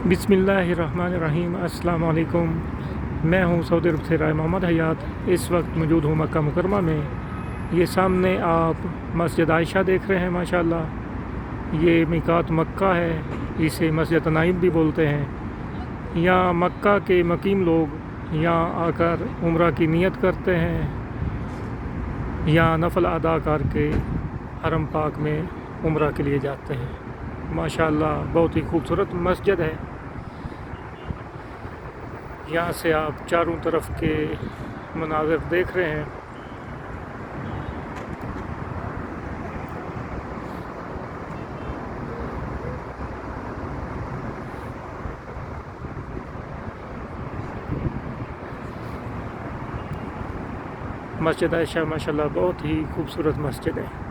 बिस्मिल्लाहिर्रहमानिर्रहीम। अस्सलाम वालेकुम। मैं हूं सऊदी अरब से राय मोहम्मद हयात। इस वक्त मौजूद हूं मक्का मुकरमा में। ये सामने आप मस्जिद आयशा देख रहे हैं। माशाल्लाह ये मिकात मक्का है, इसे मस्जिद तनाइब भी बोलते हैं। यहाँ मक्का के मुकीम लोग यहाँ आकर उम्रा की नियत करते हैं। यहाँ नफल अदा करके हरम पाक में उम्रा के लिए जाते हैं। माशाल्लाह बहुत ही खूबसूरत मस्जिद है। यहाँ से आप चारों तरफ के मनाज़िर देख रहे हैं। मस्जिद आयशा माशाल्लाह बहुत ही खूबसूरत मस्जिद है।